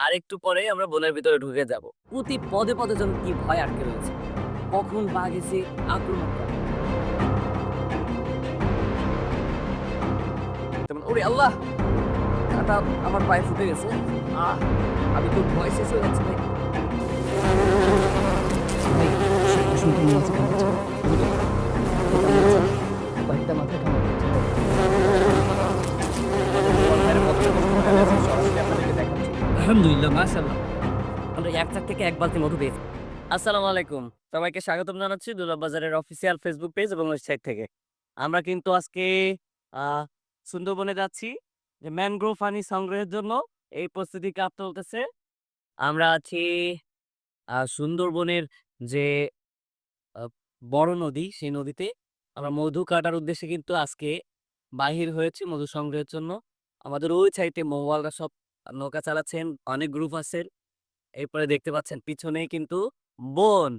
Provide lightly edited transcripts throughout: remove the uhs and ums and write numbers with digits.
আর একটু পরেই আমরা বনের ভিতরে ঢুকে যাব। প্রতি পদে, পদে যেন কি ভয় আটকে রয়েছে। কখন বাঘ এসে আক্রমণ করে। তেমন ওরে আল্লাহ! কাঁটা আমার পায়ে ফুটে গেছে। আহ! আমি তো ভয় শেষ হয়ে যাচ্ছে ভাই। ভাই, অসংখ্য মৌমাছি কামড়াচ্ছে ভাই। বুঝলেন? কামড়াচ্ছে। কয়েকটা মাথায় কামড় দিচ্ছে ভাই। আমাদের গোপাল ভাইয়ের কতটা কষ্ট করে আমি আজকে সরাসরি আপনাদেরকে দেখাচ্ছি। আলহামদুলিল্লাহ, মাশাআল্লাহ। আমরা এক চাক থেকে এক বালতি মধু পেয়েছি। আসসালামু আলাইকুম। সবাইকে স্বাগতম জানাচ্ছি দুলাভ বাজারের অফিসিয়াল ফেসবুক পেজ এবং ওয়েবসাইট থেকে। আমরা কিন্তু আজকে আ সুন্দরবনে যাচ্ছি যে ম্যানগ্রোভ পানি সংগ্রহের জন্য এই প্রস্তুতি কাজ চলতেছে। আমরা আছি সুন্দরবনের যে আ বড় নদী, সেই নদীতে আমরা মধু কাটার উদ্দেশ্যে কিন্তু আজকে বাহির হয়েছি মধু সংগ্রহের জন্য। আমাদের ওই সাইডে মহুয়ালরা সব নৌকা চালাচ্ছেন, অনেক গ্রুপ আছেন। এরপরে দেখতে পাচ্ছেন পিছনেই কিন্তু বন।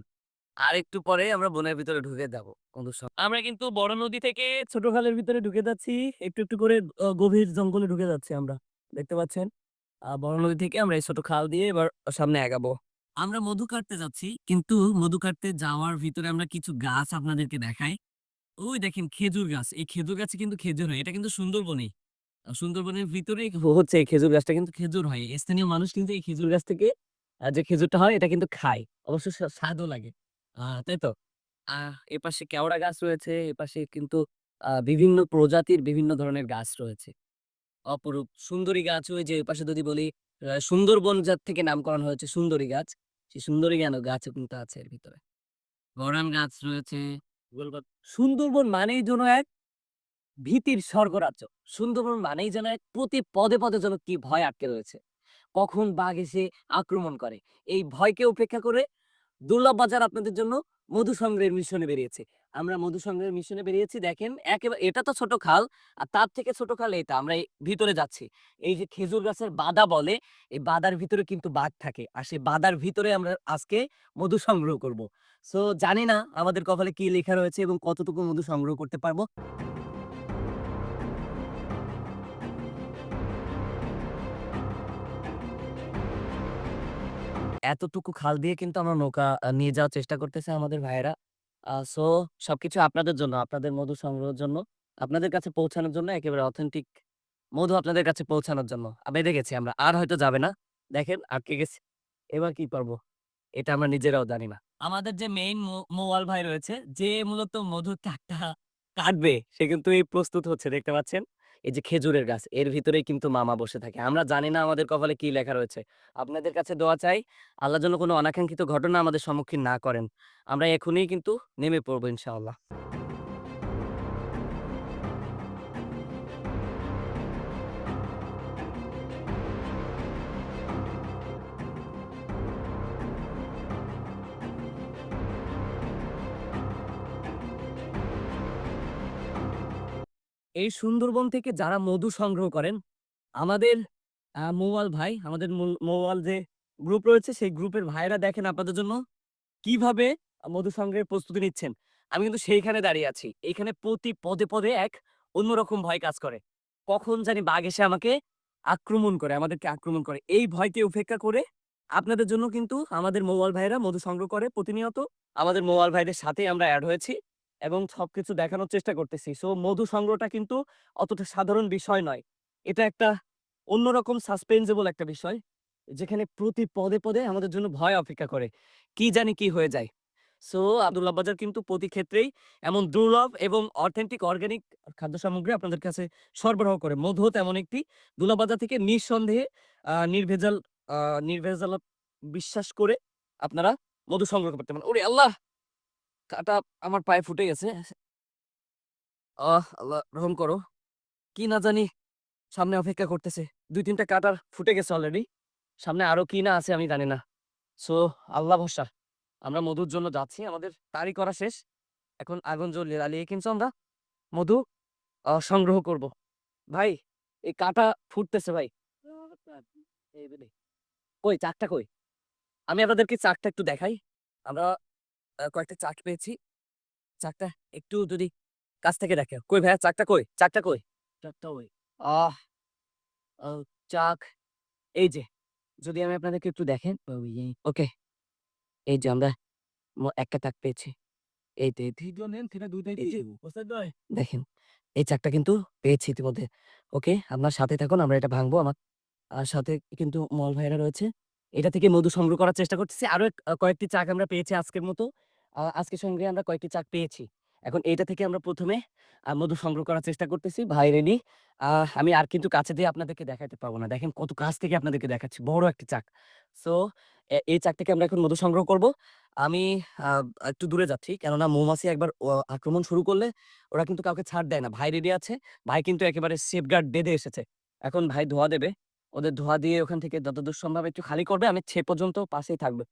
আরেকটু পরে আমরা বনের ভিতরে ঢুকে যাব বন্ধুর সঙ্গে। আমরা কিন্তু বড় নদী থেকে ছোট খালের ভিতরে ঢুকে যাচ্ছি। একটু, একটু করে গভীর জঙ্গলে ঢুকে যাচ্ছি আমরা। দেখতে পাচ্ছেন? বড় নদী থেকে আমরা এই ছোট খাল দিয়ে এবার সামনে আগাবো। আমরা মধু কাটতে যাচ্ছি। কিন্তু মধু কাটতে যাওয়ার ভিতরে আমরা কিছু গাছ আপনাদেরকে দেখাই। ওই দেখেন খেজুর গাছ। এই খেজুর গাছে কিন্তু খেজুর হয়। এটা কিন্তু সুন্দরবনেই। সুন্দরবনের ভিতরেই হচ্ছে এই খেজুর গাছটা কিন্তু খেজুর হয়। স্থানীয় মানুষ কিন্তু এই খেজুর গাছ থেকে যে খেজুরটা হয় এটা কিন্তু খায়। অবশ্য স্বাদও লাগে। তাই তো? এপাশে কেওড়া গাছ রয়েছে, এপাশে কিন্তু বিভিন্ন প্রজাতির বিভিন্ন ধরনের গাছ রয়েছে। অপরূপ সুন্দরী গাছ ওই যে এপাশে যদি বলি সুন্দরবন জাত থেকে নামকরণ হয়েছে সুন্দরী গাছ। সেই সুন্দরী গাছও কিন্তু আছে এর ভিতরে। গরান গাছ রয়েছে, গোলপাত সুন্দরবন মানেই যেন এক ভীতির স্বর্গরাজ্য। সুন্দরবন মানেই যেন এক প্রতি পদে, পদে যেন কি ভয় আটকে রয়েছে। কখন বাঘ এসে আক্রমণ করে। এই ভয়কে উপেক্ষা করে দুর্লভ বাজার আপনাদের জন্য মধু সংগ্রহের মিশনে বেরিয়েছে। আমরা মধু সংগ্রহের মিশনে বেরিয়েছি দেখেন এটা তো ছোট খাল আর তার থেকে ছোট খাল এটা। আমরা এই ভিতরে যাচ্ছি। এই যে খেজুর গাছের বাদা বলে, এই বাদার ভিতরে কিন্তু বাঘ থাকে। আর সেই বাদার ভিতরে আমরা আজকে মধু সংগ্রহ করব। সো জানি না আমাদের কপালে কি লেখা রয়েছে এবং কতটুকু মধু সংগ্রহ করতে পারবো। এতটুকু খাল দিয়ে কিন্তু আমরা নৌকা নিয়ে যাওয়ার চেষ্টা করতেছে আমাদের ভাইয়েরা। সো সবকিছু আপনাদের জন্য, আপনাদের মধু সংগ্রহের জন্য, আপনাদের কাছে পৌঁছানোর জন্য একেবারে অথেন্টিক মধু আপনাদের কাছে পৌঁছানোর জন্য। বেঁধে গেছি আমরা। আর হয়তো যাবে না। দেখেন আটকে গেছি। এবার কি করব? এটা আমরা নিজেরাও জানি না। আমাদের যে মেইন মৌয়াল ভাই রয়েছে, যে মূলত মধুর চাকটা কাটবে, সে কিন্তু এই প্রস্তুত হচ্ছে দেখতে পাচ্ছেন? এই যে খেজুরের গাছ, এর ভিতরেই কিন্তু মামা বসে থাকে। আমরা জানি না আমাদের কপালে কি লেখা রয়েছে। আপনাদের কাছে দোয়া চাই, আল্লাহ যেন কোনো অনাকাঙ্ক্ষিত ঘটনা আমাদের সম্মুখীন না করেন। আমরা এখনই কিন্তু নেমে পড়বো ইনশাআল্লাহ। এই সুন্দরবন থেকে যারা মধু সংগ্রহ করেন, আমাদের মৌয়াল ভাই, আমাদের মৌয়াল যে গ্রুপ রয়েছে, সেই গ্রুপের ভাইয়েরা দেখেন আপনাদের জন্য কিভাবে মধু সংগ্রহের প্রস্তুতি নিচ্ছেন। আমি কিন্তু সেইখানে দাঁড়িয়ে আছি। এইখানে প্রতি পদে, পদে এক অন্যরকম ভয় কাজ করে। কখন জানি বাঘ এসে আমাকে আক্রমণ করে, আমাদেরকে আক্রমণ করে। এই ভয়কে উপেক্ষা করে আপনাদের জন্য কিন্তু আমাদের মৌয়াল ভাইয়েরা মধু সংগ্রহ করে প্রতিনিয়ত। আমাদের মৌয়াল ভাইদের সাথেই আমরা এড হয়েছি এবং সবকিছু দেখানোর চেষ্টা করতেছি। সো মধু সংগ্রহটা কিন্তু অতটা সাধারণ বিষয় নয়। এটা একটা অন্যরকম সাসপেন্সেবল একটা বিষয়। যেখানে প্রতি পদে, পদে আমাদের জন্য ভয় অপেক্ষা করে। কি জানি কি হয়ে যায়। সো আব্দুল্লাহ বাজার কিন্তু প্রতি ক্ষেত্রেই এমন দুর্লভ এবং অথেন্টিক অর্গানিক খাদ্য সামগ্রী আপনাদের কাছে সরবরাহ করে। মধুও তেমন একটি দুর্লভ বাজার থেকে নিঃসন্দেহে নির্ভেজাল আ নির্ভেজাল বিশ্বাস করে আপনারা মধু সংগ্রহ করতে পারেন। ওরে আল্লাহ! কাঁটা আমার পায়ে ফুটে গেছে। আল্লাহ রহম করো। কি না জানি সামনে অপেক্ষা করতেছে। ২-৩ টা কাঁটা ফুটে গেছে অলরেডি। সামনে আরো কি না আছে আমি জানি না। সো আল্লাহ ভরসা। আমরা মধুর জন্য যাচ্ছি। আমাদের তাড়ি করা শেষ। এখন আগুন জ্বালিয়ে কিন্তু আমরা মধু সংগ্রহ করব। ভাই, এই কাঁটা ফুটতেছে ভাই। এই বেলে কই চাকটা কই? আমি আপনাদেরকে চাকটা একটু দেখাই। আমরা কয়েকটা চাক পেয়েছি। চাকটা একটু যদি কাছ থেকে দেখে। কই ভাইয়া চাকটা কই? চাকটা কই? চাকটা ওই। আহ আ চাক এই যে। যদি আমি আপনাদেরকে একটু দেখেন, ওকে, এই যে আমরা একটা চাক পেয়েছি। এই যে এই যে দেখেন, এই চাকটা কিন্তু পেয়েছি ইতিমধ্যে। ওকে, আপনার সাথে থাকুন, আমরা এটা ভাঙবো। আমার সাথে কিন্তু মল ভাইয়েরা রয়েছে। এটা থেকে মধু সংগ্রহ করার চেষ্টা করতেছি। আরো কয়েকটি চাক আমরা পেয়েছি আজকের মতো। আজকের সঙ্গে আমরা কয়েকটি চাক পেয়েছি। এখন এইটা থেকে আমরা ১ম এ মধু সংগ্রহ করার চেষ্টা করতেছি। ভাই রেডি? আমি আর কিন্তু কাছে দিয়ে আপনাদেরকে দেখাইতে পারবো না। দেখেন কত কাছ থেকে আপনাদেরকে দেখাচ্ছি। বড় একটি চাক। সো এই চাক থেকে আমরা এখন মধু সংগ্রহ করব। আমি আ একটু দূরে যাচ্ছি। কেননা মৌমাছি একবার আক্রমণ শুরু করলে ওরা কিন্তু কাউকে ছাড় দেয় না। ভাই রেডি আছে। ভাই কিন্তু একেবারে সেফগার্ড বেঁধে এসেছে। এখন ভাই ধোঁয়া দেবে। ওদের ধোঁয়া দিয়ে ওখান থেকে যতদূর সম্ভব একটু খালি করবে। আমি সে পর্যন্ত পাশেই থাকবো।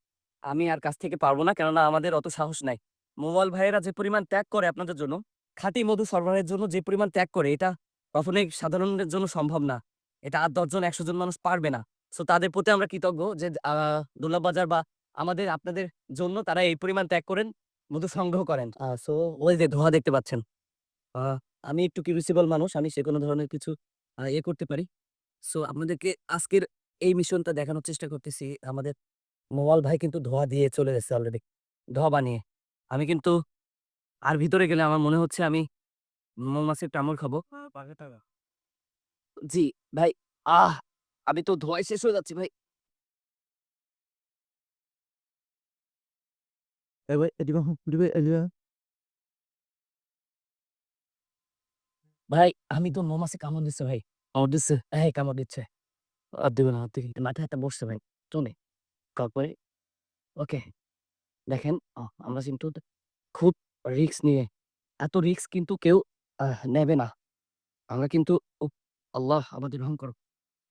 আমি আর কাছ থেকে পারবো না। কেননা আমাদের অত সাহস নাই। মোবাইল ভাইয়েরা যে পরিমাণ ত্যাগ করে আপনাদের জন্য, খাঁটি মধু সরবরাহের জন্য যে পরিমাণ ত্যাগ করে, এটা কখনোই সাধারণের জন্য সম্ভব না। এটা আর ১০ জন ১০০ জন মানুষ পারবে না। সো তাদের প্রতি আমরা কৃতজ্ঞ যে দোলাপ বাজার বা আমাদের আপনাদের জন্য তারা এই পরিমাণ ত্যাগ করেন, মধু সংগ্রহ করেন। সো ওই যে ধোঁয়া দেখতে পাচ্ছেন। আ আমি একটু কিউরিসিবল মানুষ। আমি যেকোনো ধরনের কিছু করতে পারি। সো আপনাদেরকে আজকের এই মিশনটা দেখানোর চেষ্টা করতেছি। আমাদের মোবাল ভাই কিন্তু ধোঁয়া দিয়ে চলে গেছে অলরেডি। ধোঁয়া বানিয়ে। আমি কিন্তু আর ভিতরে গেলে আমার মনে হচ্ছে আমি মৌমাছির কামড় খাবো। জি, ভাই। আহ! আমি তো ধোঁয়ায় শেষ হয়ে যাচ্ছি ভাই। Eh ouais, elle dit: «Bah, elle est là». ভাই আমি তো মৌমাছি কামড় দিচ্ছে ভাই। কামড় দিচ্ছে? হ্যাঁ, কামড় দিচ্ছে। আর দিবে না, আর দেখি। মাথায় একটা বসছে ভাই। চলে। তারপরে ওকে। দেখেন আমরা কিন্তু খুব রিস্ক নিয়ে, এত রিস্ক কিন্তু কেউ নেবে না। আমরা কিন্তু উফ! আল্লাহ আমাদের রহম করো।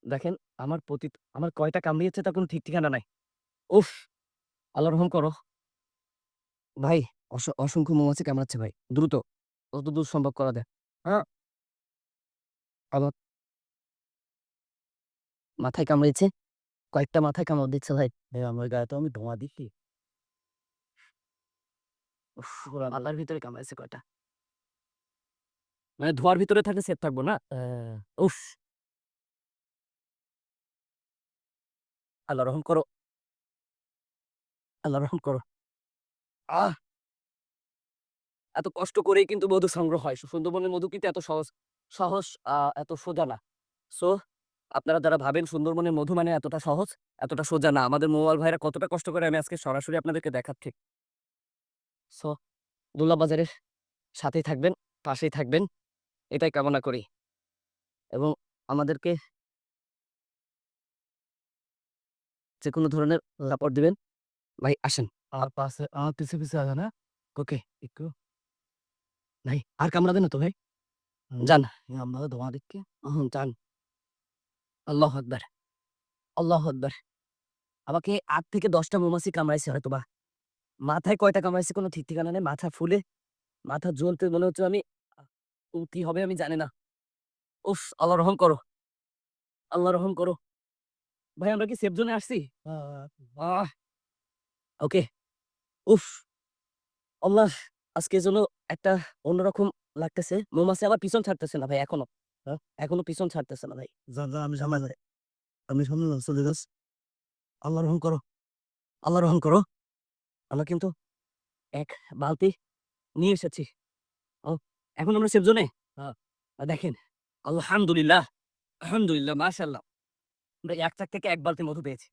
দেখেন আমার কয়টা কামড়িয়েছে তার কোনো ঠিক ঠিকানা নাই। উফ! আল্লাহ রহম করো। ভাই অসংখ্য মৌমাছি কামড়াচ্ছে ভাই। দ্রুত যতদূর সম্ভব করা যায়। হ্যাঁ? আমার মাথায় কামড়িয়েছে। কয়েকটা মাথায় কামড় দিচ্ছে ভাই। আমার গায়ে তো আমি ধোঁয়া দিচ্ছি। উফ! মাথার ভিতরে কামড়াইছে কয়টা। মানে ধোঁয়ার ভিতরে থাকলে সেফ থাকবো না? উফ! আল্লাহ রহম করো, আল্লাহ রহম করো। আহ! এত কষ্ট করেই কিন্তু মধু সংগ্রহ হয়। সুন্দরবনের মধু কিন্তু এত সহজ এত সোজা না। সো আপনারা যারা ভাবেন সুন্দরবনের মধু মানে এতটা সহজ, এতটা সোজা না। আমাদের মৌয়াল ভাইরা কতটা কষ্ট করে আমি আজকে সরাসরি আপনাদেরকে দেখাচ্ছি। সো দুল্লা বাজারের সাথেই থাকবেন, পাশেই থাকবেন। এটাই কামনা করি। এবং আমাদেরকে যেকোনো ধরনের সাপোর্ট দিবেন। ভাই আসেন। পাশে আমার পিছে আছে না? ওকে। একটু ভাই আর কামড়াবে না তো ভাই? হুম, যান। আমাকে ধোঁয়া দিচ্ছে। যান। আল্লাহু আকবার, আল্লাহু আকবার। আমাকে ৮ থেকে ১০ টা মৌমাছি কামড়াইছে হয়তোবা। মাথায় কয়টা কামড়াইছে কোনো ঠিক ঠিকানা নেই। মাথা ফুলে, মাথা জ্বলতে মনে হচ্ছে আমি কি হবে আমি জানি না। উফ! আল্লাহ রহম করো, আল্লাহ রহম করো। ভাই আমরা কি সেফ জোনে আসছি? আ আহ! ওকে। উফ! আল্লাহ! আজকে যেন একটা অন্যরকম লাগতেছে। মৌমাছি আবার পিছন ছাড়তেছে না ভাই এখনো। এখনো পিছন ছাড়তেছে না ভাই। যান, যান আমি সামনে যাই। আমি সামনে যাচ্ছি, চলে যাচ্ছি। আল্লাহ রহম করো, আল্লাহ রহম করো। আমরা কিন্তু ১ বালতি নিয়ে এসেছি। ও এখন আমরা সেফ জোনে? হ্যাঁ। দেখেন আলহামদুলিল্লাহ, আলহামদুলিল্লাহ মাশাআল্লাহ। আমরা ১ চাক থেকে ১ বালতি মধু পেয়েছি।